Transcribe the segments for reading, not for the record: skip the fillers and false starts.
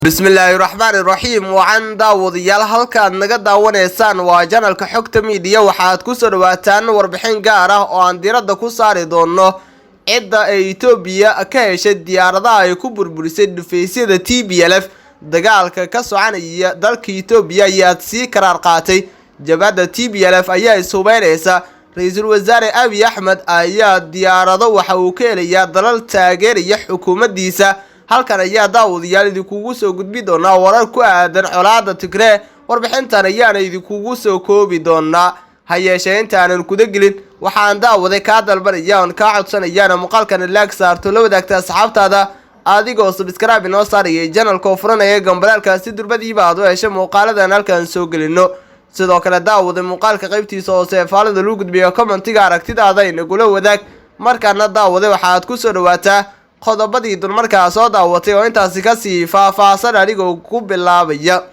bismillaahi raxmaani raxiim waxaan daawadayaal halkaan naga daawanaysaan waa janalka xogta miidiya waxaad ku soo dhawaataan warbixin gaar ah oo aan diiradda ku saari doono cidda ay Itoobiya ka heshay diyaaradaha ay ku burburisay dhufaysyada TPLF dagaalka ka soconaya dalka Itoobiya ayaa si karaar qaatay jabhadda TPLF ayaa isubeynaysa ra'iisul wasaare Abiy Ahmed ayaa diyaarado waxa uu ka helayaa dalal taageeraya xukuumaddiisa halkan ayaa daawadayaal idinkugu soo gudbi doonaa warar ku aadan colaadda Tigray warbixintan ayaana idinkugu soo koobi doonaa hayeeshee intaanan kuda gelin waxaan daawaday ka dalbanaya oo ka codsanayana muuqaalkan like saarto la wadaagta asxaabtaada adigoo subscribe noo saarayay channelka furanaya gambalaalka si durbadiiba aad u hesho muuqaaladan halkan soo gelino sidoo kale daawada muuqaalka qaybtiisa hoose faalada lagu gudbiyo commentiga aragtidaada inagula wadaag markaana daawada waxaad ku soo dhawaataa qodobadii dulmarkaa soo daawatay oo intaasi ka sii faahfaahsan anigoo ku bilaabaya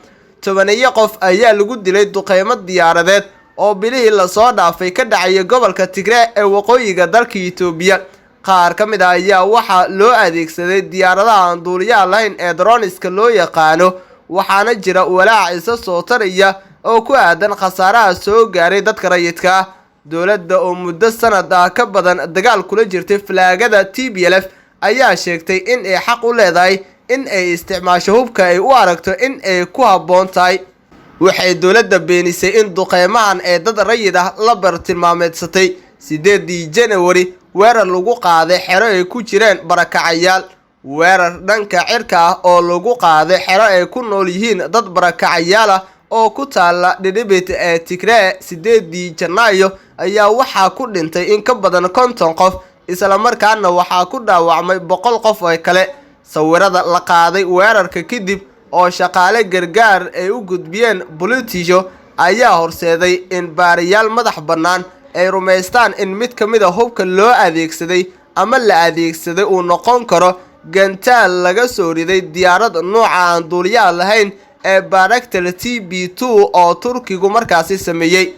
12 qof ayaa lagu dilay duqeymo diyaaradeed oo bilihii la soo dhaafay ka dhacay gobolka Tigray ee waqooyiga dalka Itoobiya qaar ka mid ah ayaa waxa loo adeegsaday diyaaradaha aan duuliyaha lahayn ee droneska loo yaqaano waxaana jira walaac isa soo taraya oo ku aadan khasaaraha soo gaaray dadka rayidka ah dowladda oo muddo sanad ah ka badan dagaal kula jirtay flaagada TPLF ayaa sheegtay in ay xaq u leedahay in ay isticmaasho hubka ay u aragto in ay ku habboon tahay waxay dowladda beenisay in duqeymahan ee dad rayid ah la bartilmaameedsatay 8 January weerar lagu qaaday xero ay ku jireen barakacayaal weerar dhanka cirka ah oo lagu qaaday xero ay ku nool yihiin dad barakacayaal ah oo ku taala dhidhibit ee Tigray 8 Janaayo ayaa waxaa ku dhintay in ka badan 50 qof isla markaana waxaa ku dhaawacmay 100 qof oo kale sawirada la qaaday weerarka kadib oo shaqaale gargaar ay u gudbiyeen bulitiisho ayaa horseeday in baariyaal madax bannaan ay rumaystaan in mid ka mid ah hubka loo adeegsaday ama la adeegsaday uu noqon karo gantaal laga soo riday diyaarad nooca aan duuliyaha lahayn ee Bayraktar TB2 oo Turkigu markaasi sameeyay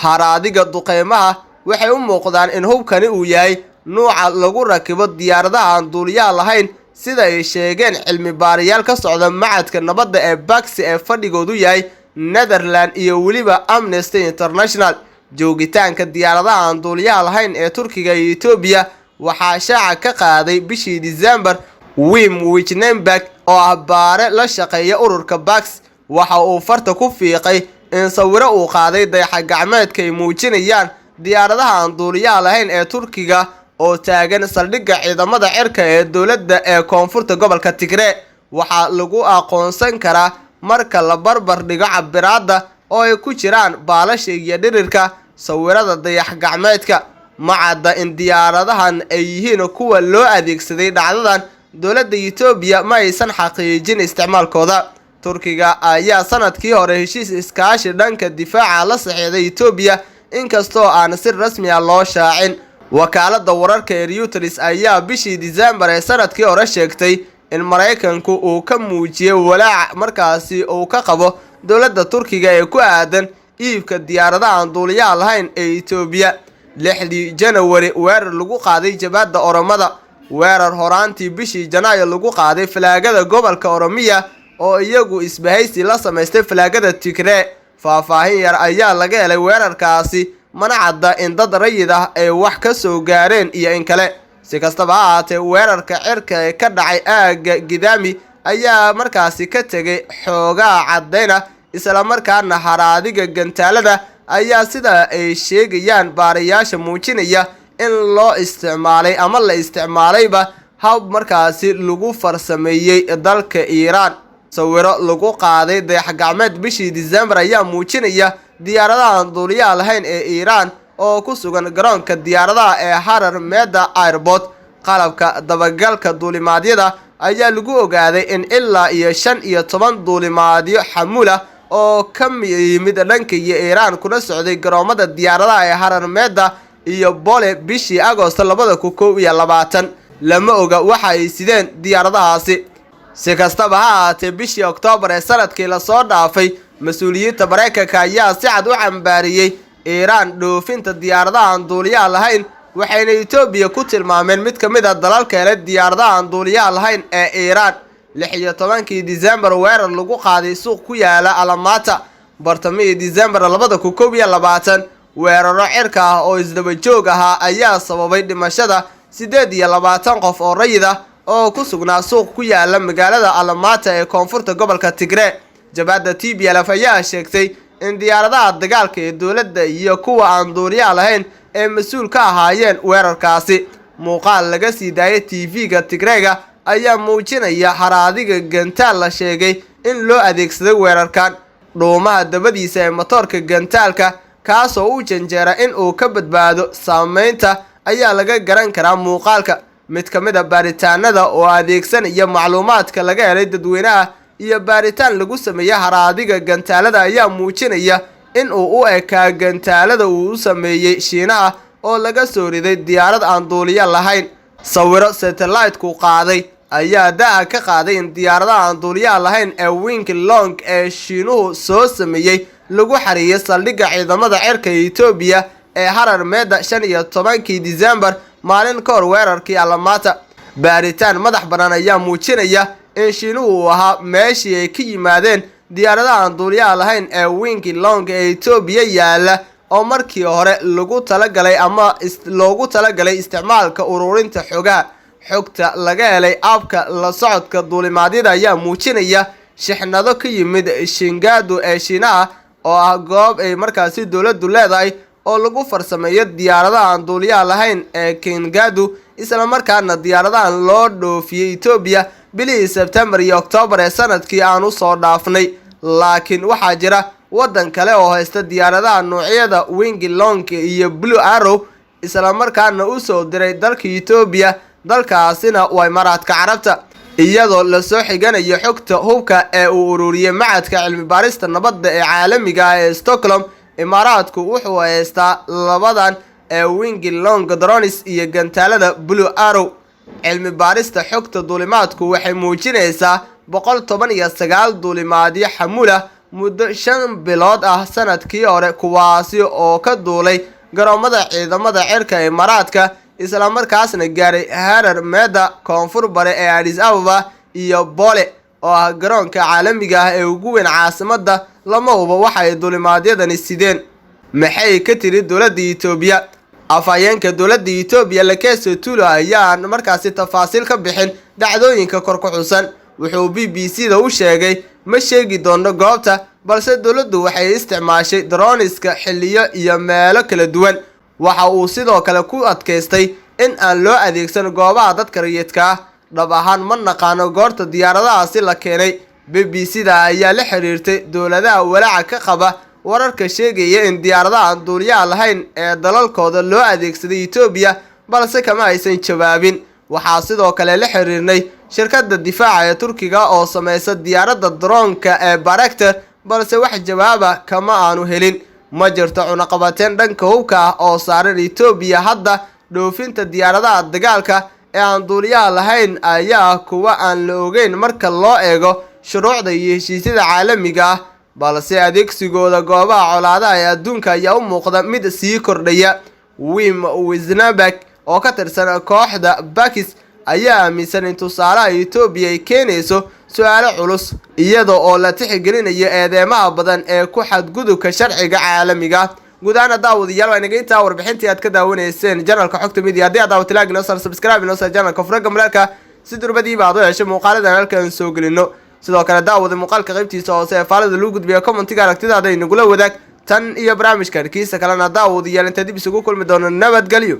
haraadiga duqeymaha waxay u muuqdaan in hubkani uu yahay nooca lagu rakibo diyaaradaha aan duuliyaha lahayn sida ay sheegeen cilmi baarayaal ka socda macadka nabadda ee Baxi ee fadhigoodu yahay Netherlands iyo waliba Amnesty International joogitaanka diyaaradaha aan duuliyaha lahayn ee Turkiga iyo Itoobiya waxaa shaaca ka qaaday bishii December Wim Wichtenberg oo ah baare la shaqeeya ururka Baxi waxa uu farta ku fiiqay in sawiro uu qaaday dayax gacmeedka ay muujinayaan diyaaradaha aan duuliyaha lahayn ee Turkiga oo taagan saldhigga ciidamada cirka ee dowladda ee koonfurta gobolka Tigray waxa lagu aqoonsan karaa marka la barbar dhigo cabiraadda oo ay ku jiraan baalasha iyo dhirirka sawirada dayax gacmeedka macadda in diyaaradahan ay yihiin kuwa loo adeegsaday dhacdadan dowladda Itoobiya ma aysan xaqiijin isticmaalkooda Turkiga ayaa sanadkii hore heshiis iskaashi dhanka difaaca la saxeexday Itoobiya inkastoo aan si rasmi ah loo shaacin wakaaladda wararka ee Reuters ayaa bishii December ee sanadkii hore sheegtay in Mareykanku uu ka muujiyay walaac markaasi uu ka qabo dowladda Turkiga ee ku aadan iibka diyaaradaha aan duuliyaha lahayn ee Itoobiya 6 January weerar lagu qaaday jabhadda Oromada weerar horaantii bishii Janaayo lagu qaaday flaagada gobolka Oromiya oo iyagu isbahaysi la sameystay flaagada Tigray faahfaahin yar ayaa laga helay weerarkaasi mana cadda in dad rayid ah ay wax ka soo gaareen iyo in kale si kastaba ha ahaatee weerarka cirka ee ka dhacay aaga Gidami ayaa markaasi ka tegay xoogaa cadayna isla markaana haraadiga gantaalada ayaa sida ay sheegayaan baarayaasha muujinaya in loo isticmaalay ama la isticmaalayba hab markaasi lagu farsameeyay dalka Iran sawiro lagu qaaday dayax gacmeed bishii December ayaa muujinaya diyaaradaha aan duuliyaha lahayn ee Iran oo ku sugan garoonka diyaaradaha ee Harar Meda Airport qalabka dabagalka duulimaadyada ayaa lagu ogaaday in ilaa iyo 15 duulimaadyo xamuula oo ka yimid dhanka Iran kuna socday garoomada diyaaradaha ee Harar Meda iyo Bole bishii Agosto 2021 lama oga waxa ay sideen diyaaradahaasi si kastaba ha ahaatee bishii October ee sanadkii la soo dhaafay mas'uuliyiinta Mareykanka ayaa si cad u cambaariyay Iran dhoofinta diyaaradaha aan duuliyaha lahayn waxayna Itoobiya ku tilmaameen mid ka mid ah dalalka leh diyaaradaha aan duuliyaha lahayn ee Iran 16 Diseembar weerar lagu qaaday suuq ku yaala Alamata bartamihii Diseembar 2021 weeraro cirka ah oo isdaba joog ah ayaa sababay dhimashada 28 qof oo rayid ah oo ku sugnaa suuq ku yaala magaalada Alamata ee koonfurta gobolka Tigray. Jabhadda TPLF ayaa sheegtay in diyaaradaha dagaalka ee dowladda iyo kuwa aan duuliyaha lahayn ee mas'uul ka ahaayeen weerarkaasi. Muuqaal laga sii daayay TV-ga Tigrayga ayaa muujinaya haraadiga gantaal la sheegay in loo adeegsaday weerarkan. Dhuumaha dabadiisa ee matoorka gantaalka kaasoo u janjeera in uu ka badbaado saameynta ayaa laga garan karaa muuqaalka. Mid ka mid ah baaritaanada oo adeegsanaya macluumaadka laga helay dadweynaha iyo baaritaan lagu sameeyay haraadiga gantaalada ayaa muujinaya in uu u ekaa gantaalada uu u sameeyay Shiinaha oo laga soo riday diyaarad aan duuliye lahayn. Sawiro satellite-ku qaaday ayaa daaha ka qaaday in diyaaradaha aan duuliye lahayn ee Wing Long ee Shiinuhu soo sameeyay lagu xariyay saldhigga ciidamada cirka ee Itoobiya ee Harar Meeda 15 Diseembar maalin ka hor weerarkii Alamata. Baaritaan madax bannaan ayaa muujinaya in Shiinuhu uu ahaa meeshii ay ka yimaadeen diyaaradaha aan duuliye lahayn ee Wing Long ee Itoobiya yaala oo markii hore loogu talagalay isticmaalka ururinta xogta laga helay aabka la socodka duulimaadyada ayaa muujinaya shixnado ka yimid Shingadu ee Shiinaha oo ah goob ay markaasi dowladdu leedahay oo lagu farsameeyo diyaaradaha aan duuliye lahayn ee Kingadu isla markaana diyaaradahan loo dhoofiyay Itoobiya bilihii Sebtembar iyo Oktoobar ee sanadkii aan u soo dhaafnay. Laakiin waxaa jira wadan kale oo haysta diyaaradaha noocyada Wing Long iyo Blue Arrow isla markaana u soo diray dalka Itoobiya. Dalkaasina waa Imaaraadka Carabta, iyadoo la soo xiganayo xogta hubka ee uu ururiyay Macadka Cilmi Baarista Nabadda ee Caalamiga ah ee Stockholm. Imaaraadku wuxuu haystaa labadan ee Wing Long drones iyo gantaalada Blue Arrow. Cilmi baarista xogta duulimaadku waxay muujinaysaa 119 duulimaadyo xamuul ah muddo 5 bilood ah sanadkii hore, kuwaasi oo ka duulay garoomada ciidamada cirka ee Imaaraadka isla markaasna gaaray Harar Meeda koonfur bare ee Addis Ababa iyo Bole oo ah garoonka caalamiga ah ee ugu weyn caasimadda. lama hubo waxa ay duulimaadyadani sideen. Maxay ka tiri dowladda Itoobiya? Afhayeenka dowladda Itoobiya Lekeso Tulo ayaa markaasi tafaasiil ka bixin dhacdooyinka kor ku xusan. Wuxuu BBC-da u sheegay ma sheegi doono goobta, balse dowladdu waxay isticmaashay droneska xilliyo iyo meelo kala duwan. Waxa uu sidoo kale ku adkaystay in aan loo adeegsan goobaha dadka rayidka ah. Dhab ahaan ma naqaano goorta diyaaradahaasi la keenay. BBC-da ayaa la xiriirtay dowladaha walaaca ka qaba wararka sheegaya in diyaaradaha aan duuliye lahayn ee dalalkooda loo adeegsaday Itoobiya, balse kama aysan jawaabin. Waxaa sidoo kale la xiriirnay shirkadda difaaca ee Turkiga oo samaysa diyaaradda drone-ka ee Bayraktar, balse wax jawaaba kama aanu helin. Ma jirto cunaqabateyn dhanka hubka ah oo saaran Itoobiya hadda. Dhoofinta diyaaradaha dagaalka ee aan duuliye lahayn ayaa kuwa aan la ogeyn marka loo eego shuruucda iyo heshiisyada caalamiga ah, balse adeegsigooda goobaha colaadaha ee adduunka ayaa u muuqda mid sii kordhaya. Wim Wiesnberg oo ka tirsan kooxda Bakis ayaa aaminsan in tusaalaha Itoobiya ay keenayso su'aalo culus iyadoo oo la tixgelinayo eedeymaha badan ee ku xadgudubka sharciga caalamiga. guud ahaan daawadayaal waa inaga intaa warbixintii aad ka daawanayseen channelka Xogta Media. haddii aad daawatay noo sar subscribe noo sar channelka furaga mulaalka si durbadiiba aad u hesho muuqaaladan halkan soo gelino. sidoo kale daawada muuqaalka qaybtiisa hoose ee faalada lagu gudbiyo commentiga aragtidaada inagula wadaag tan iyo barnaamijkan kiisa kalena daawadayaal inta dib isugu kulmi doono nabadgelyo.